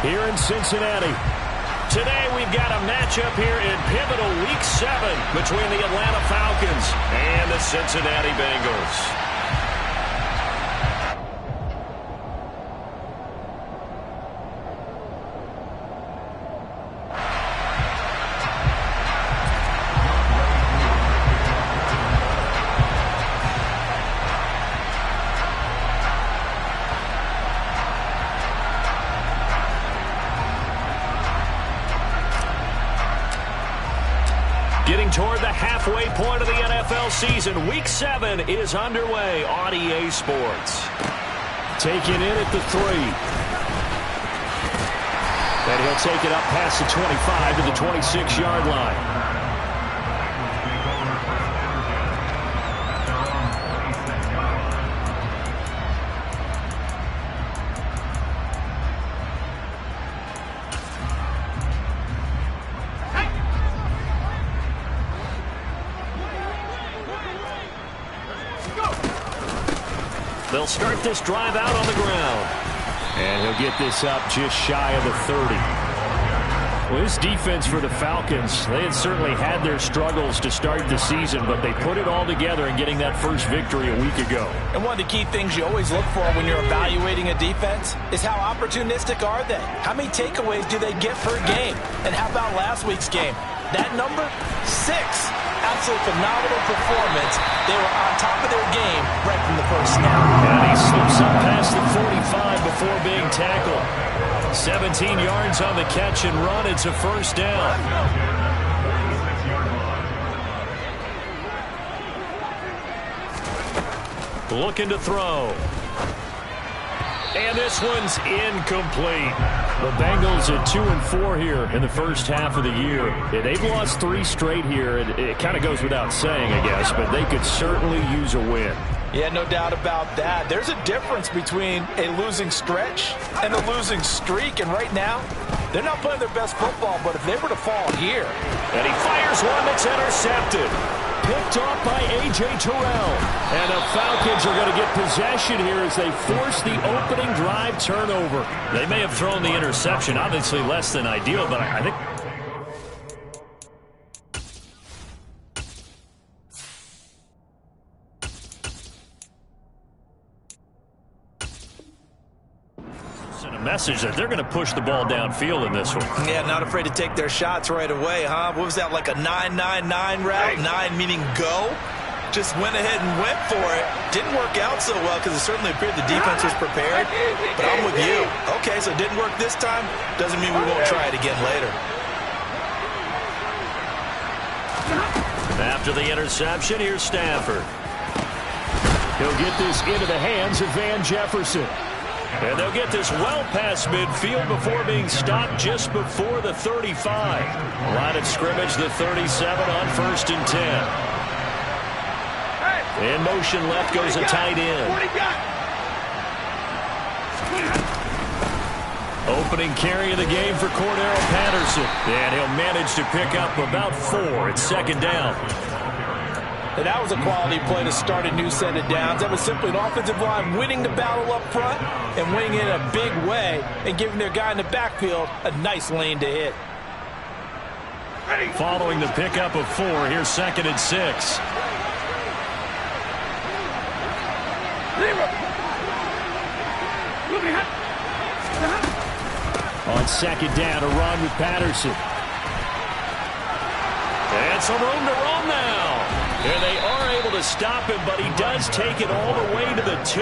here in Cincinnati. Today we've got a matchup here in pivotal Week 7 between the Atlanta Falcons and the Cincinnati Bengals. Getting toward the halfway point of the NFL season, Week 7 is underway on EA Sports. Taken in at the 3. And he'll take it up past the 25 to the 26-yard line. They'll start this drive out on the ground. And he'll get this up just shy of the 30. Well, this defense for the Falcons, they had certainly had their struggles to start the season, but they put it all together in getting that first victory a week ago. And one of the key things you always look for when you're evaluating a defense is how opportunistic are they? How many takeaways do they get per game? And how about last week's game? That number, 6. Absolute phenomenal performance. They were on top of their game right from the first snap. And he slips up past the 45 before being tackled. 17 yards on the catch and run. It's a first down. Looking to throw. And this one's incomplete. The Bengals at 2-4 here in the first half of the year. They've lost 3 straight here. It kind of goes without saying, I guess, but they could certainly use a win. Yeah, no doubt about that. There's a difference between a losing stretch and a losing streak, and right now, they're not playing their best football, but if they were to fall here. And he fires one that's intercepted. Picked off by A.J. Terrell. And the Falcons are going to get possession here as they force the opening drive turnover. They may have thrown the interception, obviously less than ideal, but I think... send a message that they're going to push the ball downfield in this one. Yeah, not afraid to take their shots right away, huh? What was that, like a 9-9-9 route? 9 meaning go? Just went ahead and went for it. Didn't work out so well because it certainly appeared the defense was prepared. But I'm with you. Okay, so it didn't work this time. Doesn't mean we won't try it again later. After the interception, here's Stafford. He'll get this into the hands of Van Jefferson. And they'll get this well past midfield before being stopped just before the 35. Line of scrimmage, the 37 on 1st and 10. In motion left goes a tight end. Opening carry of the game for Cordero Patterson. And he'll manage to pick up about 4. It's 2nd down. And that was a quality play to start a new set of downs. That was simply an offensive line winning the battle up front and winning it in a big way and giving their guy in the backfield a nice lane to hit. Following the pickup of 4, here's 2nd and 6. On 2nd down, a run with Patterson. And some room to run now. And they are able to stop him, but he does take it all the way to the 2.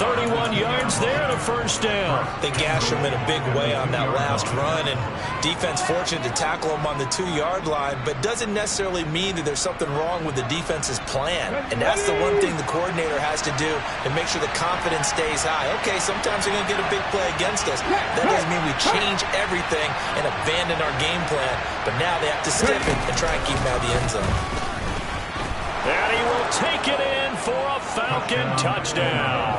31 yards there and a first down. They gashed him in a big way on that last run, and defense fortunate to tackle him on the 2-yard line, but doesn't necessarily mean that there's something wrong with the defense's plan. And that's the one thing the coordinator has to do to make sure the confidence stays high. Okay, sometimes they're going to get a big play against us. That doesn't mean we change everything and abandon our game plan, but now they have to stiff it and try and keep him out of the end zone. And he will take it in for a Falcon touchdown.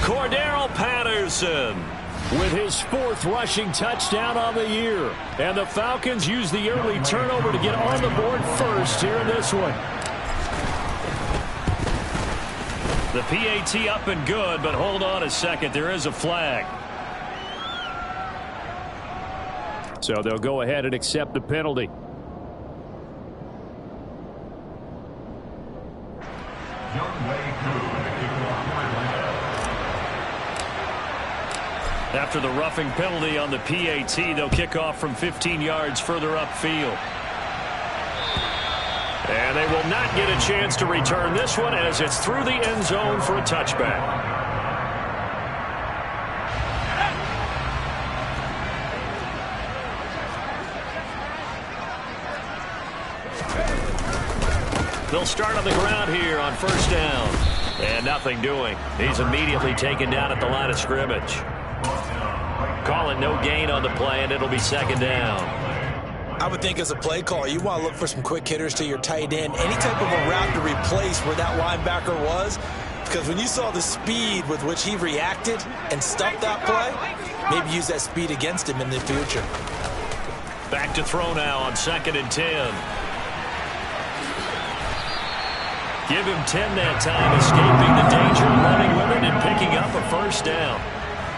Cordero Patterson with his 4th rushing touchdown on the year. And the Falcons use the early turnover to get on the board first here in this one. The PAT up and good, but hold on a second. There is a flag. So they'll go ahead and accept the penalty. After the roughing penalty on the PAT, they'll kick off from 15 yards further upfield. And they will not get a chance to return this one as it's through the end zone for a touchback. They'll start on the ground here on first down. And nothing doing. He's immediately taken down at the line of scrimmage. Call it no gain on the play, and it'll be second down. I would think as a play call, you want to look for some quick hitters to your tight end. Any type of a route to replace where that linebacker was. Because when you saw the speed with which he reacted and stuffed that play, maybe use that speed against him in the future. Back to throw now on 2nd and 10. Give him 10 that time, escaping the danger, running with it, and picking up a first down.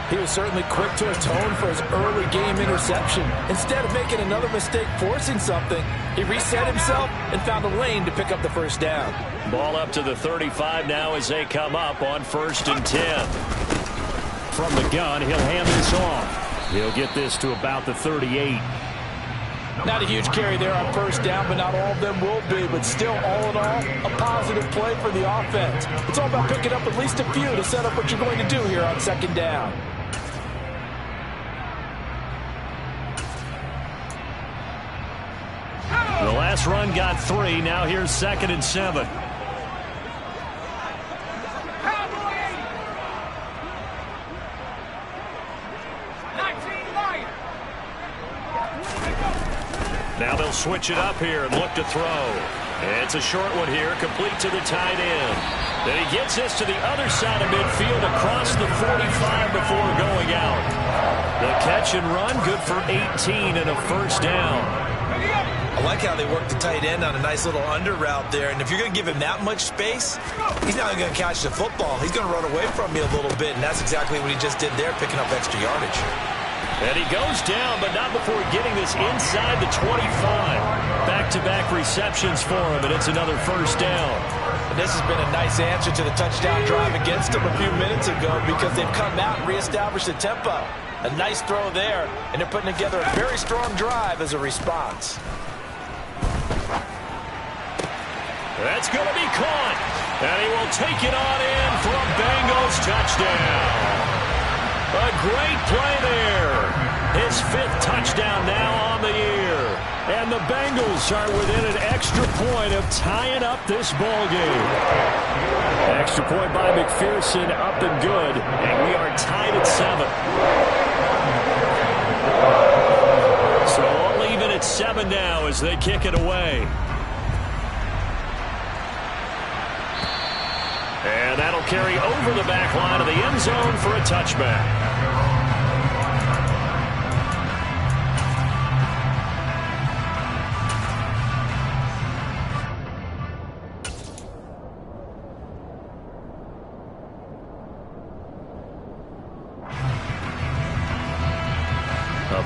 He was certainly quick to atone for his early game interception. Instead of making another mistake forcing something, he reset himself and found a lane to pick up the first down. Ball up to the 35 now as they come up on 1st and 10. From the gun, he'll hand this off. He'll get this to about the 38. Not a huge carry there on first down, but not all of them will be. But still, all in all, a positive play for the offense. It's all about picking up at least a few to set up what you're going to do here on 2nd down. The last run got 3. Now here's 2nd and 7. Now they'll switch it up here and look to throw. It's a short one here, complete to the tight end. Then he gets this to the other side of midfield across the 45 before going out. The catch and run, good for 18 and a first down. I like how they work the tight end on a nice little under route there. And if you're going to give him that much space, he's not going to catch the football. He's going to run away from me a little bit, and that's exactly what he just did there, picking up extra yardage. And he goes down, but not before getting this inside the 25. Back-to-back receptions for him, and it's another first down. And this has been a nice answer to the touchdown drive against them a few minutes ago because they've come out and reestablished the tempo. A nice throw there, and they're putting together a very strong drive as a response. That's going to be caught, and he will take it on in for a Bengals touchdown. A great play there. His 5th touchdown now on the year. And the Bengals are within an extra point of tying up this ball game. Extra point by McPherson, up and good. And we are tied at 7. So all even at 7 now as they kick it away. And that'll carry over the back line of the end zone for a touchback.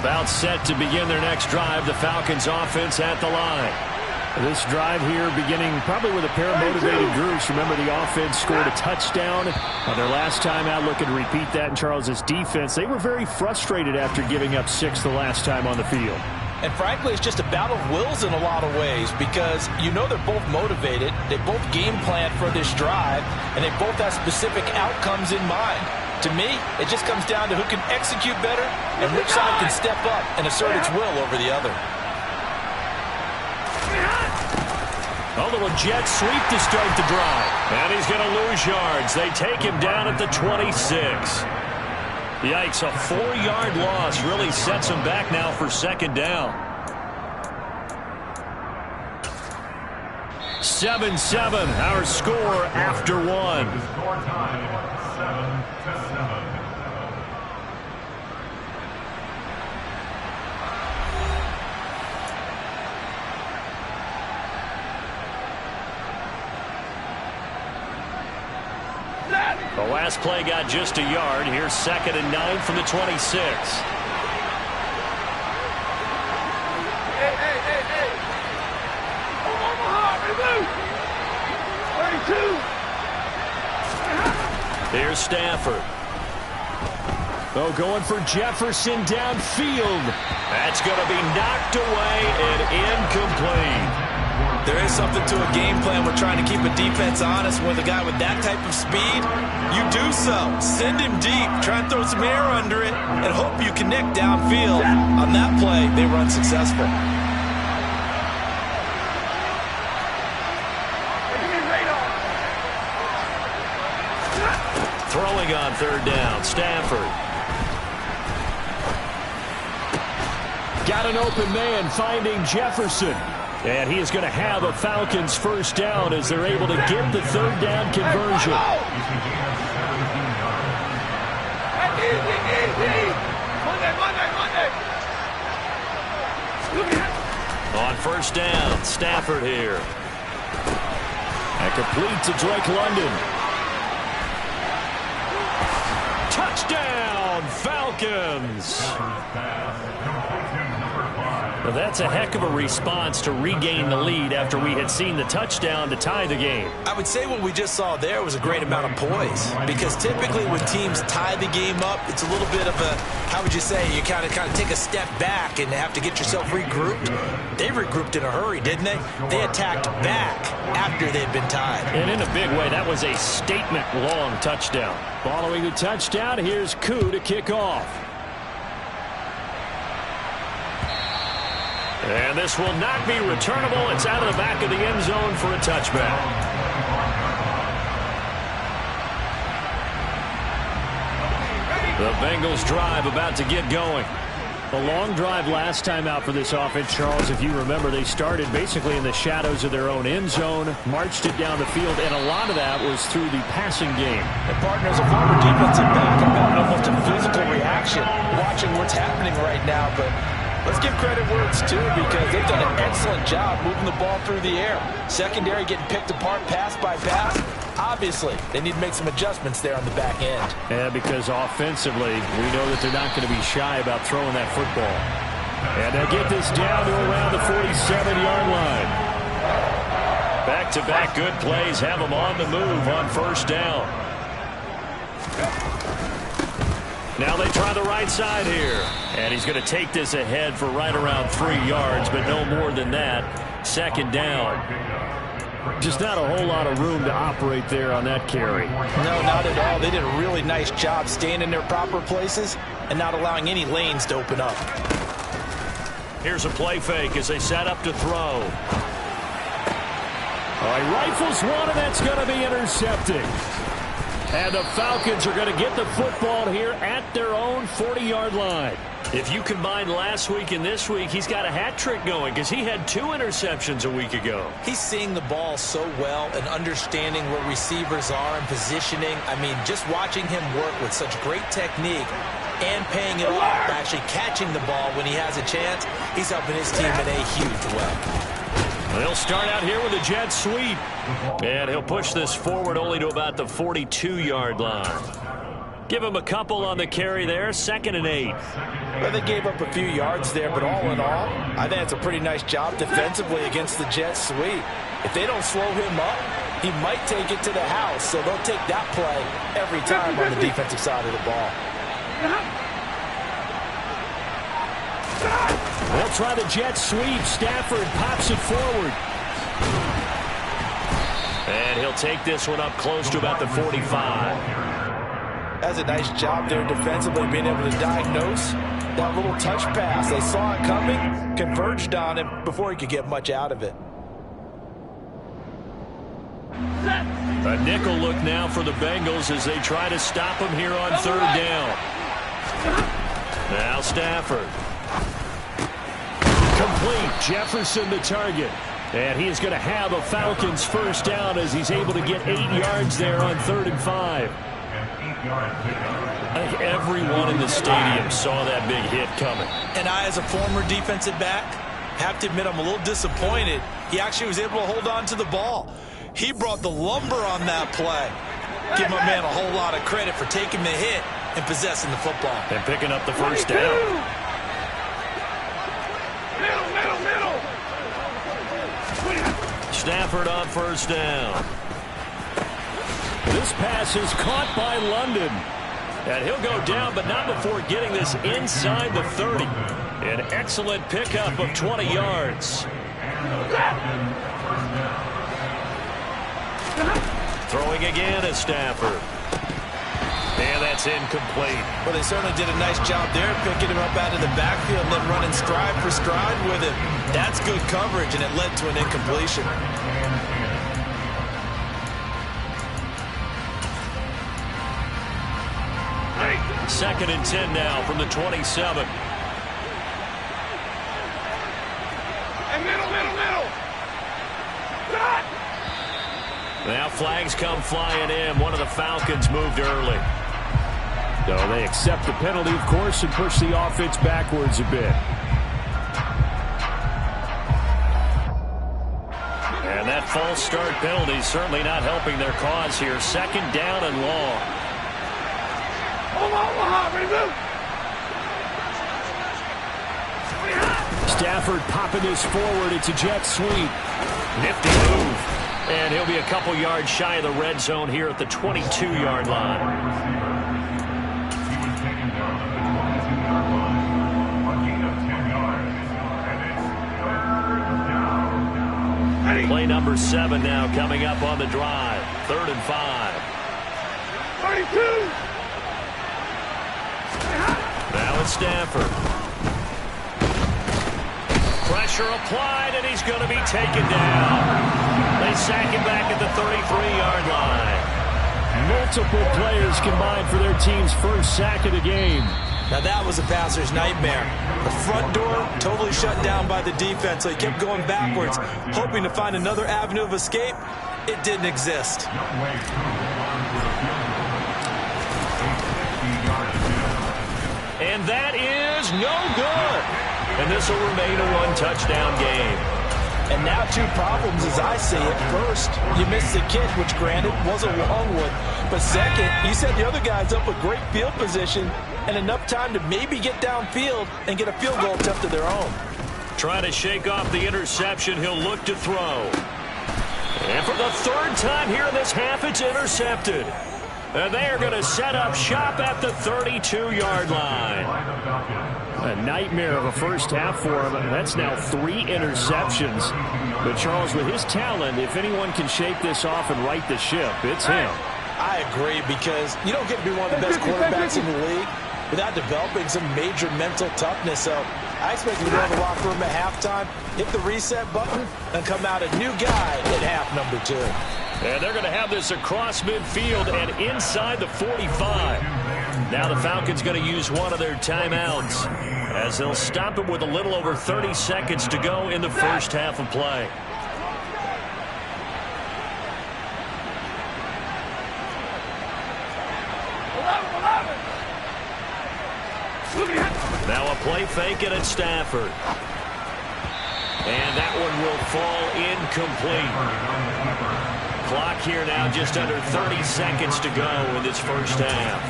About set to begin their next drive, the Falcons offense at the line. This drive here beginning probably with a pair of motivated groups. Remember, the offense scored a touchdown on their last time out, looking to repeat that in Charles's defense. They were very frustrated after giving up 6 the last time on the field. And frankly, it's just a battle of wills in a lot of ways because you know they're both motivated, they both game plan for this drive, and they both have specific outcomes in mind. To me, it just comes down to who can execute better and which side can step up and assert its will over the other. A little jet sweep to start the drive. And he's going to lose yards. They take him down at the 26. Yikes, a 4-yard loss really sets him back now for 2nd down. 7-7, our score after 1. The last play got just a yard. Here's 2nd and 9 from the 26. Here's Stafford. Oh, going for Jefferson downfield. That's going to be knocked away and incomplete. There is something to a game plan with trying to keep a defense honest with a guy with that type of speed. You do so. Send him deep. Try and throw some air under it and hope you connect downfield. On that play, they were unsuccessful. Throwing on third down, Stafford. Got an open man finding Jefferson. And he is going to have a Falcons first down as they're able to get the third down conversion. On first down, Stafford here. And complete to Drake London. Touchdown, Falcons! Well, that's a heck of a response to regain the lead after we had seen the touchdown to tie the game. I would say what we just saw there was a great amount of poise, because typically when teams tie the game up, it's a little bit of a, how would you say, you kind of take a step back and have to get yourself regrouped. They regrouped in a hurry, didn't they? They attacked back after they'd been tied. And in a big way, that was a statement-long touchdown. Following the touchdown, here's Koo to kick off. And this will not be returnable. It's out of the back of the end zone for a touchback. The Bengals drive about to get going. A long drive last time out for this offense, Charles. If you remember, they started basically in the shadows of their own end zone, marched it down the field, and a lot of that was through the passing game. And partners, a former defensive back, I've got almost a physical reaction watching what's happening right now, but let's give credit where it's due, because they've done an excellent job moving the ball through the air. Secondary getting picked apart pass by pass. Obviously, they need to make some adjustments there on the back end. Yeah, because offensively, we know that they're not going to be shy about throwing that football. And they'll get this down to around the 47-yard line. Back-to-back good plays have them on the move on first down. Now they try the right side here. And he's going to take this ahead for right around 3 yards, but no more than that. Second down. Just not a whole lot of room to operate there on that carry. No, not at all. They did a really nice job staying in their proper places and not allowing any lanes to open up. Here's a play fake as they set up to throw. All right, rifles one, and that's going to be intercepted. And the Falcons are going to get the football here at their own 40-yard line. If you combine last week and this week, he's got a hat trick going because he had 2 interceptions a week ago. He's seeing the ball so well and understanding where receivers are and positioning. I mean, just watching him work with such great technique and paying it off by actually catching the ball when he has a chance, he's helping his team in a huge way. They'll start out here with a jet sweep. And he'll push this forward only to about the 42-yard line. Give him a couple on the carry there, 2nd and 8. Well, they gave up a few yards there, but all in all, I think it's a pretty nice job defensively against the jet sweep. If they don't slow him up, he might take it to the house, so they'll take that play every time on the defensive side of the ball. They'll try the jet sweep. Stafford pops it forward. And he'll take this one up close to about the 45. That's a nice job there defensively, being able to diagnose that little touch pass. They saw it coming, converged on him before he could get much out of it. A nickel look now for the Bengals as they try to stop him here on third down. Now Stafford. Complete. Jefferson the target. And he is going to have a Falcons first down as he's able to get 8 yards there on 3rd and 5. I think everyone in the stadium saw that big hit coming. And I, as a former defensive back, have to admit I'm a little disappointed. He actually was able to hold on to the ball. He brought the lumber on that play. Give my man a whole lot of credit for taking the hit and possessing the football. And picking up the first down. Stafford on first down. This pass is caught by London. And he'll go down, but not before getting this inside the 30. An excellent pickup of 20 yards. Throwing again is Stafford. And that's incomplete. Well, they certainly did a nice job there, picking him up out of the backfield and then running stride for stride with him. That's good coverage, and it led to an incompletion. Second and 10 now from the 27. And middle. Now flags come flying in. One of the Falcons moved early. So they accept the penalty, of course, and push the offense backwards a bit. And that false start penalty certainly not helping their cause here. Second down and long. Stafford popping this forward. It's a jet sweep. Nifty move. And he'll be a couple yards shy of the red zone here at the 22-yard line. Play number 7 now coming up on the drive. 3rd and 5. 32. Now it's Stafford. Pressure applied, and he's going to be taken down. They sack him back at the 33-yard line. Multiple players combined for their team's first sack of the game. Now that was a passer's nightmare. The front door totally shut down by the defense, so he kept going backwards, hoping to find another avenue of escape. It didn't exist. And that is no good. And this will remain a one-touchdown game. And now 2 problems as I see it. First, you missed the kick, which granted was a long one. But second, you set the other guys up with great field position and enough time to maybe get downfield and get a field goal attempt of their own. Trying to shake off the interception, he'll look to throw. And for the 3rd time here in this half, it's intercepted. And they are going to set up shop at the 32-yard line. A nightmare of a first half for him. That's now 3 interceptions. But Charles, with his talent, if anyone can shake this off and right the ship, it's him. I agree, because you don't get to be one of the best quarterbacks in the league without developing some major mental toughness. So I expect him to go in the locker room at halftime, hit the reset button, and come out a new guy at half number 2. And they're going to have this across midfield and inside the 45. Now the Falcons going to use one of their timeouts as they'll stop it with a little over 30 seconds to go in the first half of play. Now a play fake and it's Stafford. And that one will fall incomplete. Clock here now just under 30 seconds to go in this first half.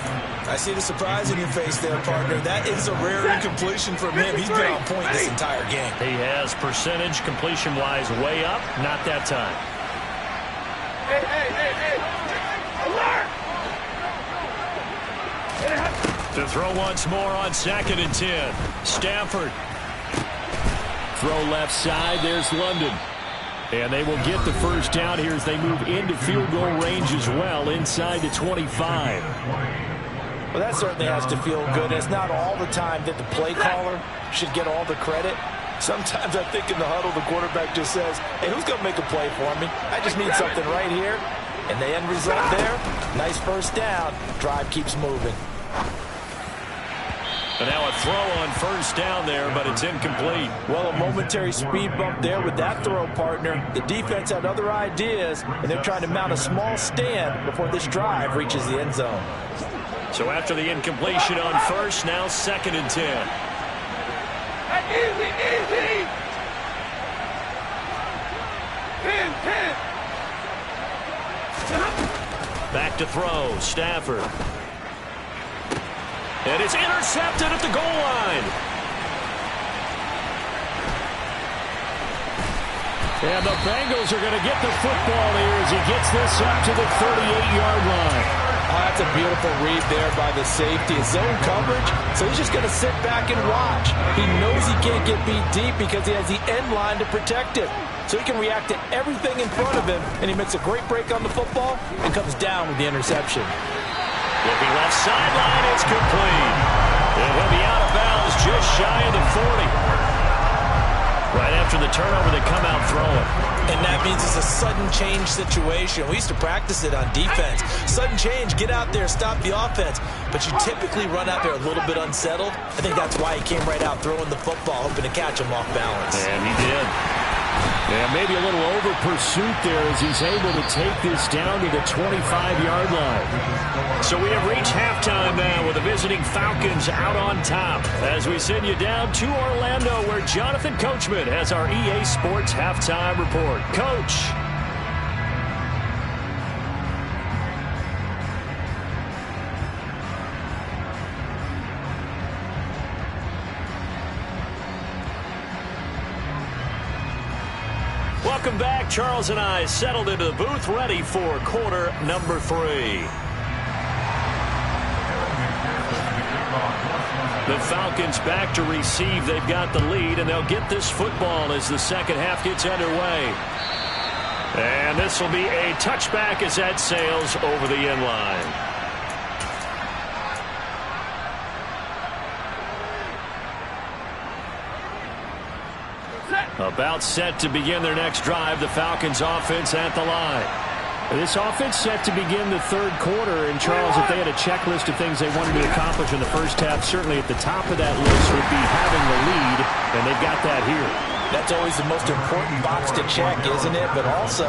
I see the surprise in your face there, partner. That is a rare incompletion from him. He's been on point this entire game. He has percentage completion-wise way up. Not that time. Hey. Alert! To throw once more on 2nd and 10. Stafford. Throw left side. There's London. And they will get the first down here as they move into field goal range as well, inside the 25. Well, that certainly has to feel good. It's not all the time that the play caller should get all the credit. Sometimes I think in the huddle, the quarterback just says, hey, who's going to make a play for me? I just need something right here. And the end result there, nice first down. Drive keeps moving. And now a throw on first down there, but it's incomplete. Well, a momentary speed bump there with that throw, partner. The defense had other ideas, and they're trying to mount a small stand before this drive reaches the end zone. So after the incompletion on first, now 2nd and 10. Easy. 10. Back to throw, Stafford. And it's intercepted at the goal line. And the Bengals are going to get the football here as he gets this up to the 38-yard line. Oh, that's a beautiful read there by the safety. It's zone coverage, so he's just going to sit back and watch. He knows he can't get beat deep because he has the end line to protect him. So he can react to everything in front of him, and he makes a great break on the football and comes down with the interception. Looking left sideline, it's complete. And he'll be out of bounds just shy of the 40. Right after the turnover, they come out throwing. And that means it's a sudden change situation. We used to practice it on defense. Sudden change, get out there, stop the offense. But you typically run out there a little bit unsettled. I think that's why he came right out throwing the football, hoping to catch him off balance. And he did. And maybe a little over pursuit there as he's able to take this down to the 25-yard line. So we have reached halftime now with the visiting Falcons out on top as we send you down to Orlando where Jonathan Coachman has our EA Sports halftime report. Coach. Welcome back. Charles and I settled into the booth ready for quarter number 3. The Falcons back to receive. They've got the lead, and they'll get this football as the second half gets underway. And this will be a touchback as that sails over the end line. About set to begin their next drive. The Falcons offense at the line. This offense set to begin the third quarter. And, Charles, if they had a checklist of things they wanted to accomplish in the first half, certainly at the top of that list would be having the lead, and they've got that here. That's always the most important box to check, isn't it? But also,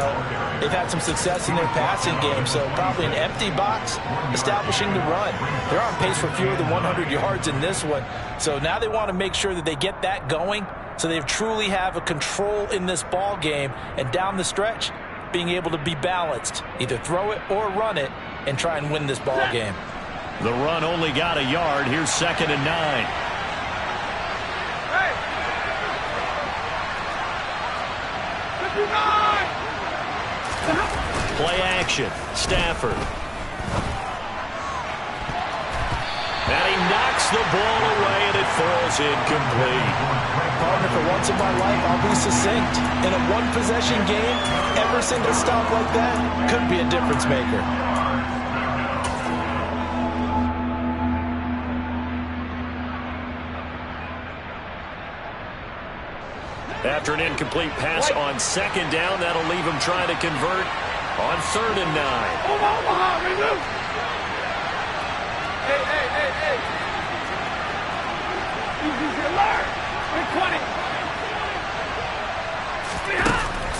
they've had some success in their passing game, so probably an empty box establishing the run. They're on pace for fewer than 100 yards in this one, so now they want to make sure that they get that going so they truly have a control in this ball game, and down the stretch, being able to be balanced, either throw it or run it, and try and win this ball game. The run only got a yard. Here's 2nd and 9. Play action. Stafford. And he knocks the ball away, and it falls incomplete. Partner, for once in my life, I'll be succinct. In a one-possession game, every single stop like that could be a difference maker. After an incomplete pass on 2nd down, that'll leave him trying to convert on 3rd and 9. Hey. Easy alert. 20.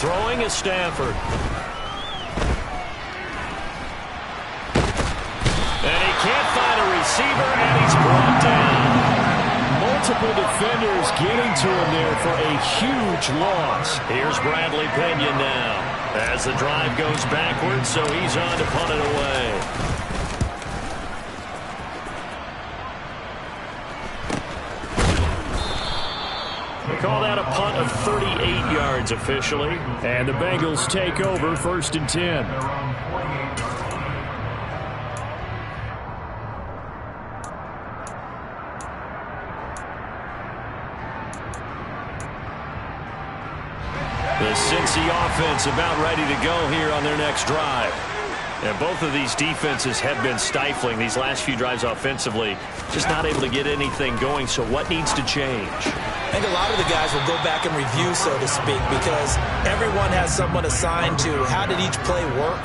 Throwing is Stafford. And he can't find a receiver, and he's brought down. Multiple defenders getting to him there for a huge loss. Here's Bradley Pinion now as the drive goes backwards, so he's on to punt it away. They call that a punt of 38 yards officially. And the Bengals take over 1st and 10. The Cincy offense about ready to go here on their next drive. And both of these defenses have been stifling these last few drives offensively. Just not able to get anything going, so what needs to change? I think a lot of the guys will go back and review, so to speak, because everyone has someone assigned to how did each play work.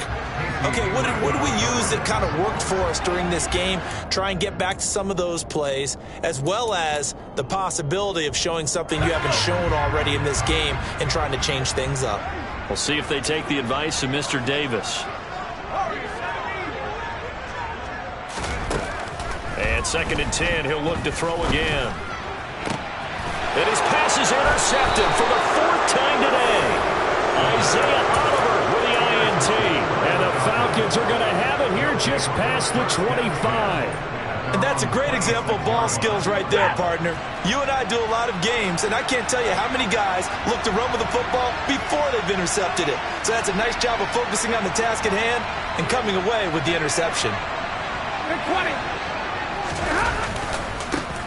Okay, what did we use that kind of worked for us during this game? Try and get back to some of those plays, as well as the possibility of showing something you haven't shown already in this game and trying to change things up. We'll see if they take the advice of Mr. Davis. And 2nd and 10, he'll look to throw again. And his pass is intercepted for the 4th time today. Isaiah Oliver with the INT. And the Falcons are going to have it here just past the 25. And that's a great example of ball skills right there, partner. You and I do a lot of games, and I can't tell you how many guys look to run with the football before they've intercepted it. So that's a nice job of focusing on the task at hand and coming away with the interception.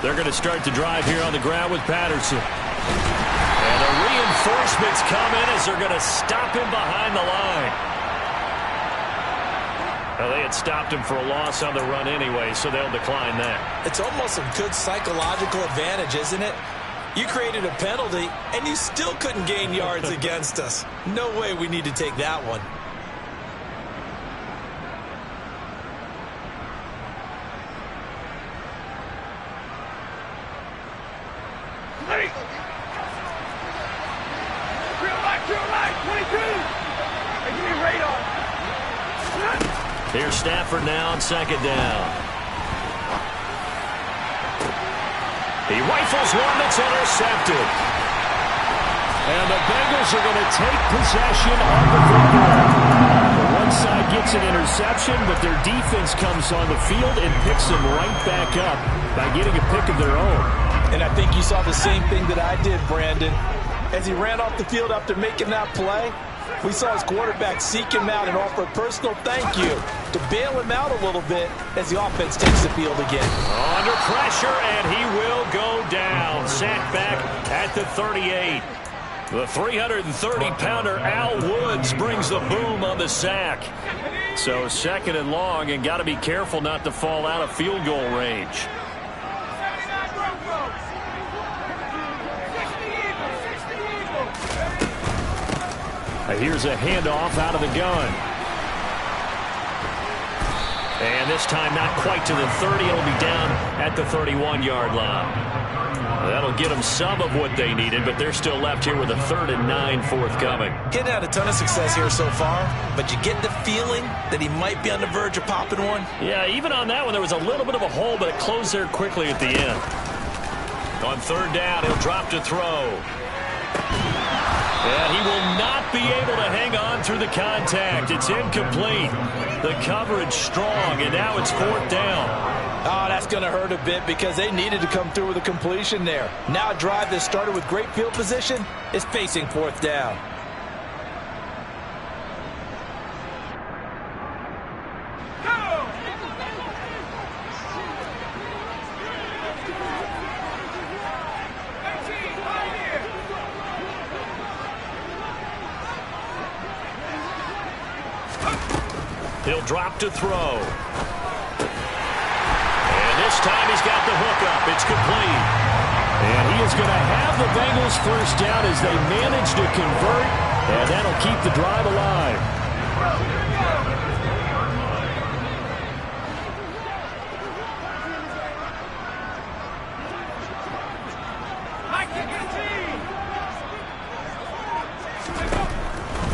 They're going to start the drive here on the ground with Patterson. And the reinforcements come in as they're going to stop him behind the line. Well, they had stopped him for a loss on the run anyway, so they'll decline that. It's almost a good psychological advantage, isn't it? You created a penalty, and you still couldn't gain yards against us. No way we need to take that one. Here's Stafford now on second down. He rifles one that's intercepted. And the Bengals are going to take possession of the football. The one side gets an interception, but their defense comes on the field and picks them right back up by getting a pick of their own. And I think you saw the same thing that I did, Brandon. As he ran off the field after making that play, we saw his quarterback seek him out and offer a personal thank you to bail him out a little bit as the offense takes the field again. Under pressure, and he will go down. Sacked back at the 38. The 330-pounder Al Woods brings the boom on the sack. So second and long, and got to be careful not to fall out of field goal range. Here's a handoff out of the gun. And this time not quite to the 30. It'll be down at the 31-yard line. That'll get them some of what they needed, but they're still left here with a 3rd and 9 forthcoming. Getting had a ton of success here so far, but you get the feeling that he might be on the verge of popping one. Yeah, even on that one, there was a little bit of a hole, but it closed there quickly at the end. On 3rd down, he'll drop to throw. And he will not be able to hang on through the contact. It's incomplete. The coverage strong, and now it's 4th down. Oh, that's going to hurt a bit because they needed to come through with a completion there. Now a drive that started with great field position is facing 4th down. He'll drop to throw. And this time he's got the hook up. It's complete. And he is going to have the Bengals first down as they manage to convert. And that'll keep the drive alive.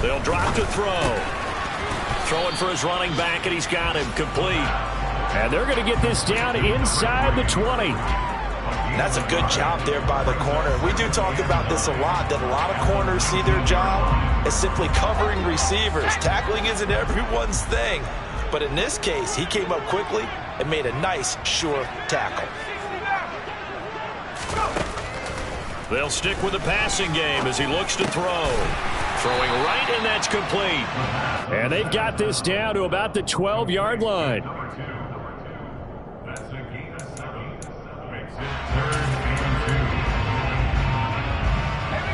They'll drop to throw. Throwing for his running back, and he's got him complete. And they're going to get this down inside the 20. That's a good job there by the corner. We do talk about this a lot, that a lot of corners see their job as simply covering receivers. Tackling isn't everyone's thing. But in this case, he came up quickly and made a nice, sure tackle. They'll stick with the passing game as he looks to throw. Throwing right, and that's complete. And they've got this down to about the 12-yard line.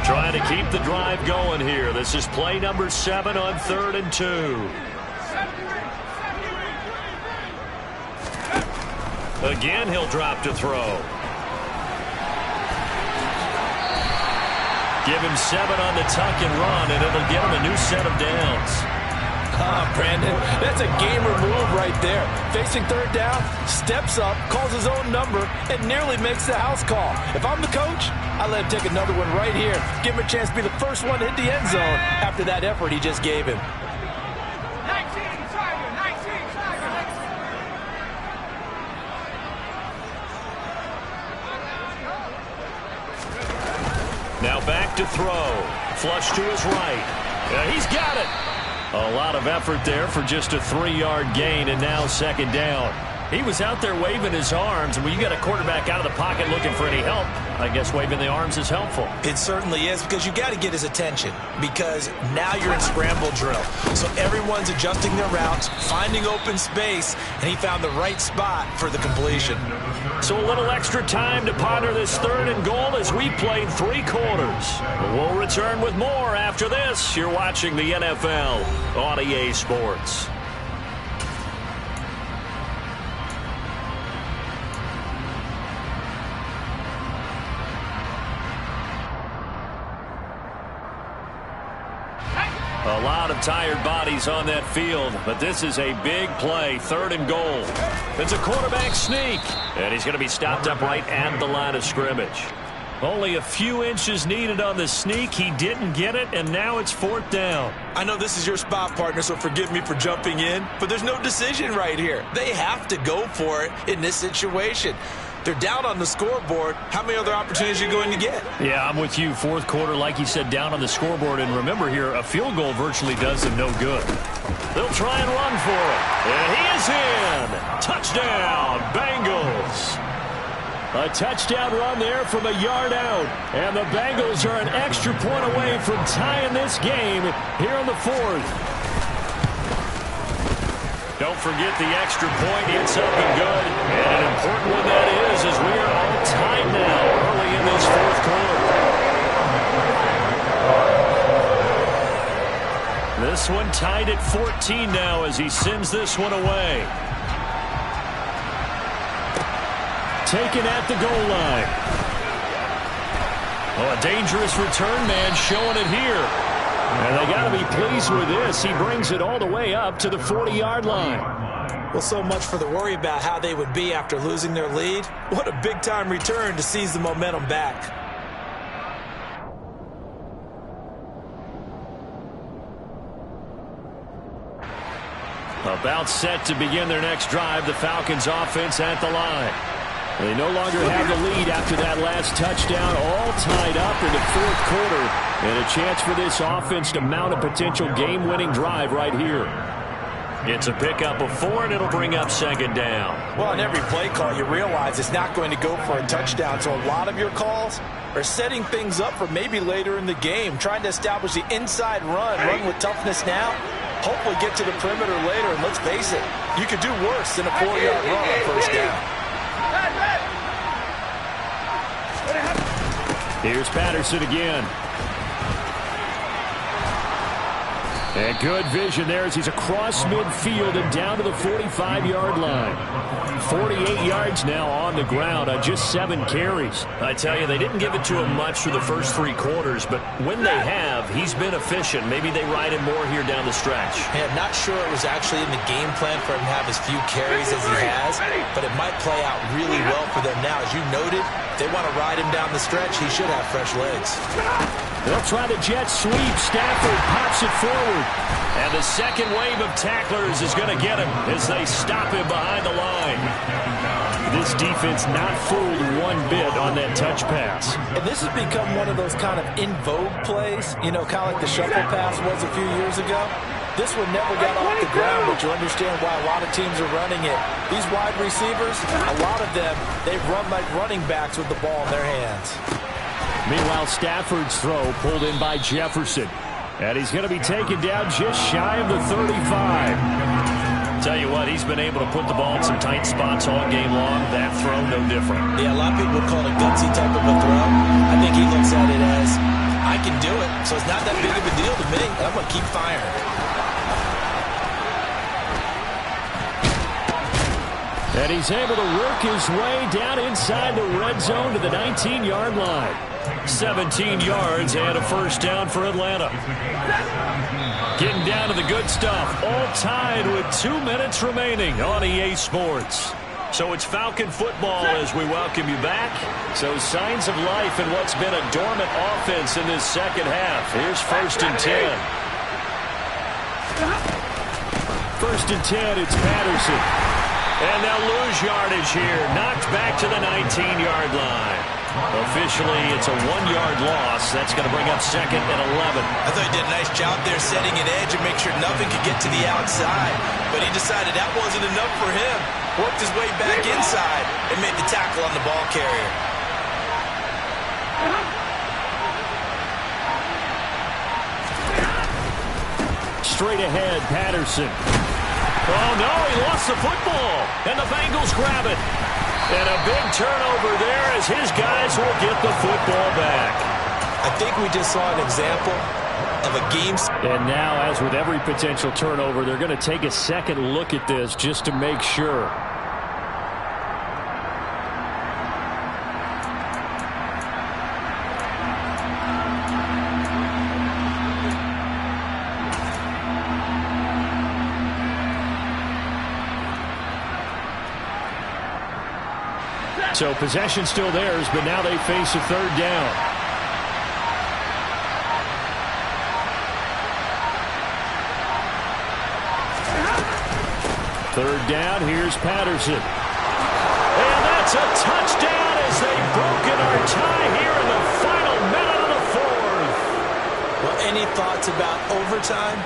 Trying to keep the drive going here. This is play number 7 on 3rd and 2. Again, he'll drop to throw. Give him 7 on the tuck and run, and it'll get him a new set of downs. Brandon, that's a gamer move right there. Facing 3rd down, steps up, calls his own number, and nearly makes the house call. If I'm the coach, I let him take another one right here. Give him a chance to be the first one to hit the end zone after that effort he just gave him. Now back to throw. Flush to his right. Yeah, he's got it. A lot of effort there for just a 3-yard gain, and now 2nd down. He was out there waving his arms, and when you got a quarterback out of the pocket looking for any help, I guess waving the arms is helpful. It certainly is, because you got to get his attention, because now you're in scramble drill. So everyone's adjusting their routes, finding open space, and he found the right spot for the completion. So a little extra time to ponder this 3rd and goal as we played 3 quarters. We'll return with more after this. You're watching the NFL on EA Sports. A lot of tired bodies on that field, but this is a big play, 3rd and goal. It's a quarterback sneak, and he's going to be stopped up right at the line of scrimmage. Only a few inches needed on the sneak. He didn't get it, and now it's 4th down. I know this is your spot, partner, so forgive me for jumping in, but there's no decision right here. They have to go for it in this situation. They're down on the scoreboard. How many other opportunities are you going to get? Yeah, I'm with you. 4th quarter, like you said, down on the scoreboard. And remember here, a field goal virtually does them no good. They'll try and run for it. And he is in. Touchdown, Bengals. A touchdown run there from a yard out. And the Bengals are an extra point away from tying this game here in the 4th. Don't forget the extra point. It's up and good. And an important one that is, as we are all tied now early in this 4th quarter. This one tied at 14 now as he sends this one away. Taken at the goal line. Oh, a dangerous return man showing it here. And they got to be pleased with this. He brings it all the way up to the 40-yard line. Well, so much for the worry about how they would be after losing their lead. What a big-time return to seize the momentum back. About set to begin their next drive, the Falcons offense at the line. They no longer have the lead after that last touchdown, all tied up in the 4th quarter. And a chance for this offense to mount a potential game-winning drive right here. It's a pickup of 4, and it'll bring up 2nd down. Well, on every play call, you realize it's not going to go for a touchdown. So a lot of your calls are setting things up for maybe later in the game, trying to establish the inside run with toughness now. Hopefully get to the perimeter later, and let's face it, you could do worse than a 4-yard run on 1st down. Here's Patterson again. And good vision there as he's across midfield and down to the 45-yard line. 48 yards now on the ground on just 7 carries. I tell you, they didn't give it to him much through the first 3 quarters, but when they have, he's been efficient. Maybe they ride him more here down the stretch. Yeah, I'm not sure it was actually in the game plan for him to have as few carries as he has, but it might play out really well for them now. As you noted, they want to ride him down the stretch. He should have fresh legs. They'll try the jet sweep. Stafford pops it forward. And the second wave of tacklers is going to get him as they stop him behind the line. This defense not fooled one bit on that touch pass. And this has become one of those kind of in vogue plays, you know, kind of like the shuffle pass was a few years ago. This one never got off the ground, but you understand why a lot of teams are running it. These wide receivers, a lot of them, they run like running backs with the ball in their hands. Meanwhile, Stafford's throw pulled in by Jefferson. And he's going to be taken down just shy of the 35. Tell you what, he's been able to put the ball in some tight spots all game long. That throw, no different. Yeah, a lot of people would call it a gutsy type of a throw. I think he looks at it as, I can do it, so it's not that big of a deal to me. I'm going to keep firing. And he's able to work his way down inside the red zone to the 19-yard line. 17 yards and a 1st down for Atlanta. Getting down to the good stuff. All tied with 2 minutes remaining on EA Sports. So it's Falcon football as we welcome you back. So signs of life in what's been a dormant offense in this second half. Here's 1st and 10. 1st and 10, it's Patterson. And they'll lose yardage here. Knocked back to the 19-yard line. Officially, it's a 1-yard loss. That's going to bring up 2nd and 11. I thought he did a nice job there setting an edge and make sure nothing could get to the outside. But he decided that wasn't enough for him. Worked his way back inside and made the tackle on the ball carrier. Straight ahead, Patterson. Oh, no, he lost the football. And the Bengals grab it. And a big turnover there as his guys will get the football back. I think we just saw an example of a game. And now, as with every potential turnover, they're going to take a second look at this just to make sure. So possession still theirs, but now they face a 3rd down. Third down, here's Patterson. And that's a touchdown as they've broken our tie here in the final minute of the 4th. Well, any thoughts about overtime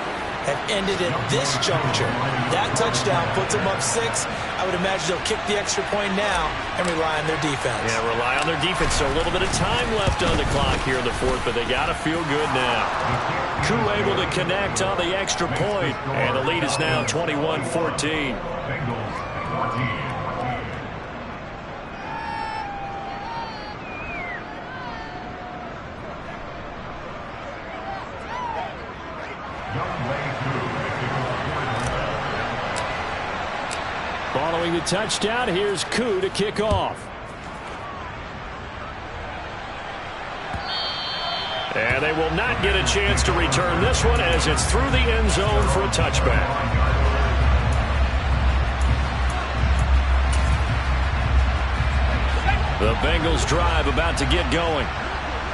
have ended at this juncture. That touchdown puts them up 6. I would imagine they'll kick the extra point now and rely on their defense. Yeah, rely on their defense. So a little bit of time left on the clock here in the 4th, but they got to feel good now. Koo able to connect on the extra point, and the lead is now 21-14. Following the touchdown, here's Koo to kick off. And they will not get a chance to return this one as it's through the end zone for a touchback. The Bengals drive about to get going.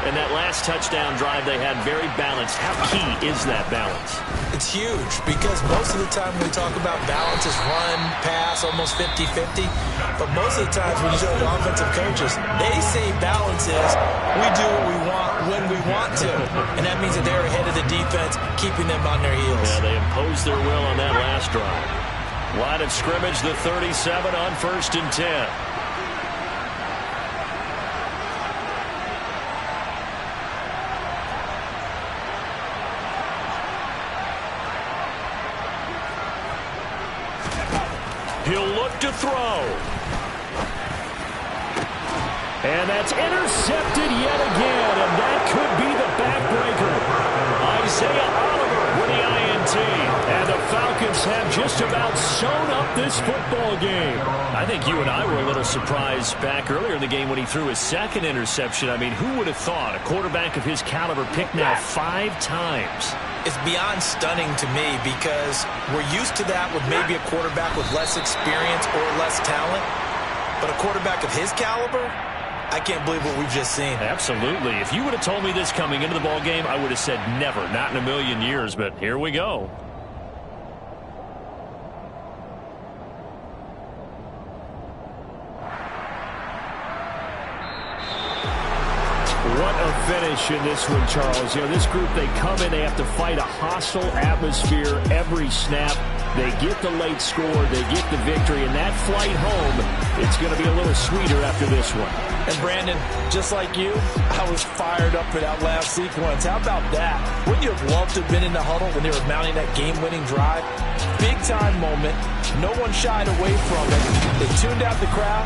And that last touchdown drive they had very balanced. How key is that balance? It's huge because most of the time when we talk about balance is run, pass, almost 50-50. But most of the times when you show the offensive coaches, they say balance is we do what we want when we want to. And that means that they're ahead of the defense, keeping them on their heels. Yeah, they imposed their will on that last drive. Line of scrimmage, the 37 on 1st and 10. He'll look to throw. And that's intercepted yet again, and that could be the backbreaker. Isaiah Oliver with the INT. And the Falcons have just about sewn up this football game. I think you and I were a little surprised back earlier in the game when he threw his 2nd interception. I mean, who would have thought a quarterback of his caliber picked now 5 times? It's beyond stunning to me because we're used to that with maybe a quarterback with less experience or less talent. But a quarterback of his caliber, I can't believe what we've just seen. Absolutely. If you would have told me this coming into the ball game, I would have said never, not in a million years. But here we go. What a finish in this one, Charles. You know, this group, they come in, they have to fight a hostile atmosphere every snap. They get the late score, they get the victory, and that flight home, it's going to be a little sweeter after this one. And Brandon, just like you, I was fired up for that last sequence. How about that? Wouldn't you have loved to have been in the huddle when they were mounting that game-winning drive? Big-time moment. No one shied away from it. They tuned out the crowd.